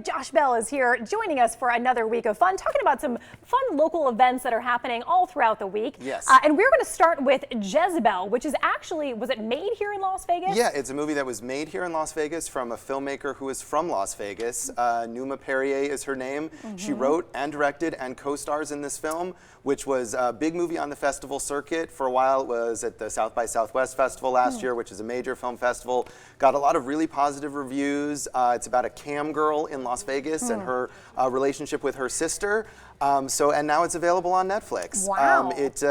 Josh Bell is here joining us for another week of fun, talking about some fun local events that are happening all throughout the week. Yes. And we're going to start with Jezebel, which is actually, was it made here in Las Vegas? Yeah, it's a movie that was made here in Las Vegas from a filmmaker who is from Las Vegas. Numa Perrier is her name. She wrote and directed and co-stars in this film, which was a big movie on the festival circuit. For a while it was at the South by Southwest Festival last year, which is a major film festival. Got a lot of really positive reviews. It's about a cam girl in Las Vegas and her relationship with her sister. And now it's available on Netflix. Wow. It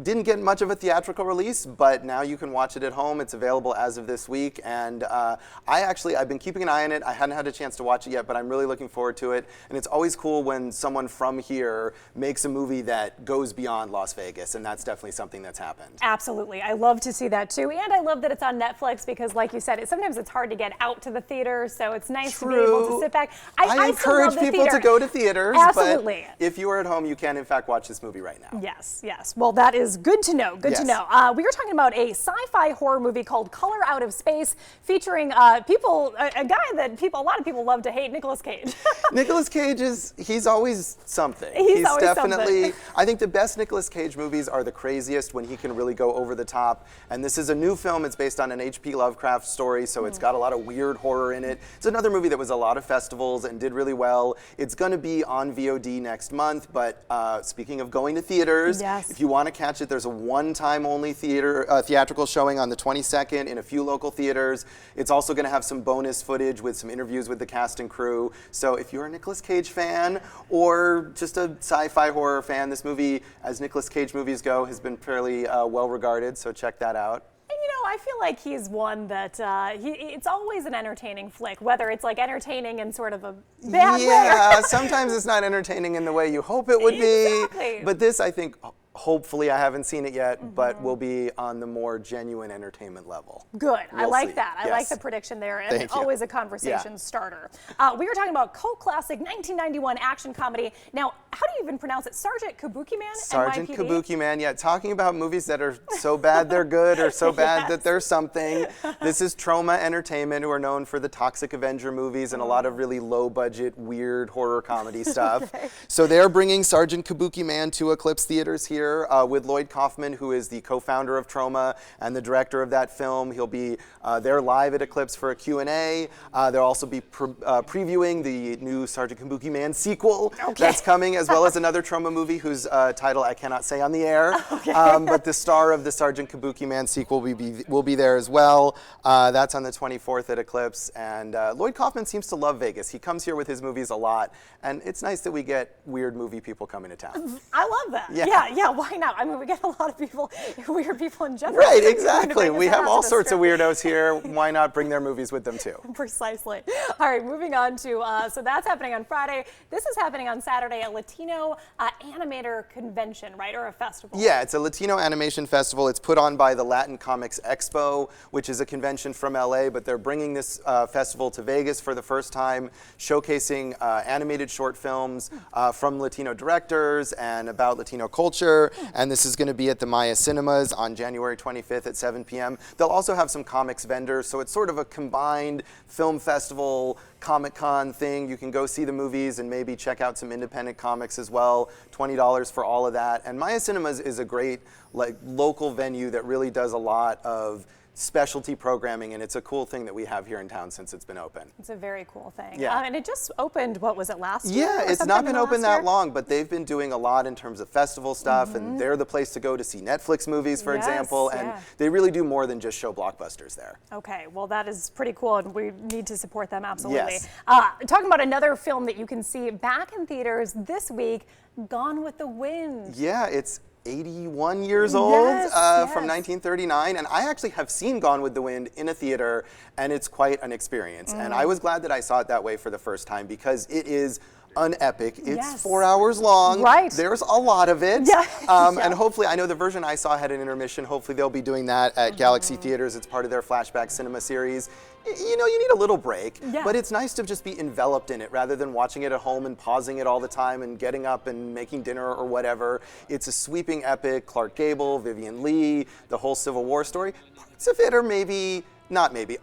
didn't get much of a theatrical release, but now you can watch it at home. It's available as of this week, and I've been keeping an eye on it. I hadn't had a chance to watch it yet, but I'm really looking forward to it. And it's always cool when someone from here makes a movie that goes beyond Las Vegas, and that's definitely something that's happened. Absolutely. I love to see that too, and I love that it's on Netflix because, like you said, sometimes it's hard to get out to the theater, so it's nice to be able to sit back. I encourage people to go to theaters, absolutely. But if you are at home, you can in fact watch this movie right now. Yes, yes. Well, that is good to know. Good to know. We were talking about a sci-fi horror movie called Color Out of Space, featuring a guy that a lot of people love to hate, Nicolas Cage. Nicolas Cage he's always something. He's always definitely something. I think the best Nicolas Cage movies are the craziest, when he can really go over the top. And this is a new film. It's based on an H.P. Lovecraft story, so it's got a lot of weird horror in it. It's another movie that was a lot of festivals and did really well. It's going to be on VOD next month, but speaking of going to theaters, if you want to catch it, there's a one-time only theatrical showing on the 22nd in a few local theaters. It's also going to have some bonus footage with some interviews with the cast and crew. So if you're a Nicolas Cage fan or just a sci-fi horror fan, this movie, as Nicolas Cage movies go, has been fairly well regarded, so check that out. I feel like he's one that it's always an entertaining flick, whether it's like entertaining in sort of a bad way. Yeah, sometimes it's not entertaining in the way you hope it would be. But this, I think, hopefully, I haven't seen it yet, but will be on the more genuine entertainment level. Good. I like see. that. I like the prediction there, and Thank you. always a conversation starter. We were talking about cult classic 1991 action comedy. Now, how do you even pronounce it? Sgt Kabukiman? Sgt NYPD? Kabukiman, yeah. Talking about movies that are so bad they're good, or so bad that they're something. This is Troma Entertainment, who are known for the Toxic Avenger movies and a lot of really low-budget, weird horror comedy stuff. So they're bringing Sgt Kabukiman to Eclipse Theaters here. With Lloyd Kaufman, who is the co-founder of Troma and the director of that film. He'll be there live at Eclipse for a Q&A. They'll also be previewing the new Sgt Kabukiman sequel that's coming, as well as another Troma movie whose title I cannot say on the air. But the star of the Sgt Kabukiman sequel will be there as well. That's on the 24th at Eclipse. And Lloyd Kaufman seems to love Vegas. He comes here with his movies a lot, and it's nice that we get weird movie people coming to town. I love that. Yeah. Why not? I mean, we get a lot of people, weird people in general. Right, exactly. We have all sorts of weirdos here. Why not bring their movies with them too? Precisely. All right, moving on to, so that's happening on Friday. This is happening on Saturday, a Latino animator convention, right, or a festival? Yeah, it's a Latino Animation Festival. It's put on by the Latin Comics Expo, which is a convention from LA, but they're bringing this festival to Vegas for the first time, showcasing animated short films from Latino directors and about Latino culture. And this is going to be at the Maya Cinemas on January 25th at 7 p.m. They'll also have some comics vendors, so it's sort of a combined film festival, Comic-Con thing. You can go see the movies and maybe check out some independent comics as well. $20 for all of that. And Maya Cinemas is a great local venue that really does a lot of specialty programming, and it's a cool thing that we have here in town since it's been open. It's a very cool thing. Yeah. And it just opened, what was it, last year? Yeah, it's not been open that long, but they've been doing a lot in terms of festival stuff, and they're the place to go to see Netflix movies, for example, and they really do more than just show blockbusters there. Okay, well that is pretty cool, and we need to support them, absolutely. Yes. Talking about another film that you can see back in theaters this week, Gone with the Wind. Yeah, it's 81 years old from 1939, and I actually have seen Gone with the Wind in a theater, and it's quite an experience. And I was glad that I saw it that way for the first time, because it is an epic. It's 4 hours long. Right. There's a lot of it. Yeah. And hopefully, I know the version I saw had an intermission. Hopefully they'll be doing that at Galaxy Theaters. It's part of their Flashback Cinema series. You know, you need a little break, but it's nice to just be enveloped in it rather than watching it at home and pausing it all the time and getting up and making dinner or whatever. It's a sweeping epic. Clark Gable, Vivian Leigh, the whole Civil War story. Parts of it are maybe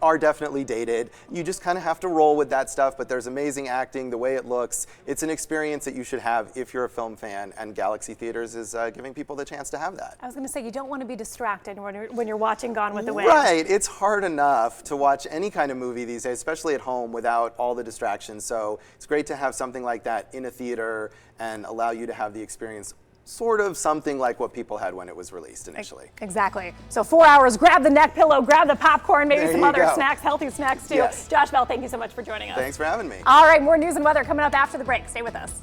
are definitely dated. You just kind of have to roll with that stuff, but there's amazing acting, the way it looks. It's an experience that you should have if you're a film fan, and Galaxy Theaters is giving people the chance to have that. I was going to say, you don't want to be distracted when you're watching Gone with the Wind. Right, it's hard enough to watch any kind of movie these days, especially at home, without all the distractions. So it's great to have something like that in a theater and allow you to have the experience sort of something like what people had when it was released initially. Exactly. So 4 hours, grab the neck pillow, grab the popcorn, maybe There some you other go. snacks, healthy snacks too. Yes. Josh Bell, thank you so much for joining us. Thanks for having me. All right, more news and weather coming up after the break. Stay with us.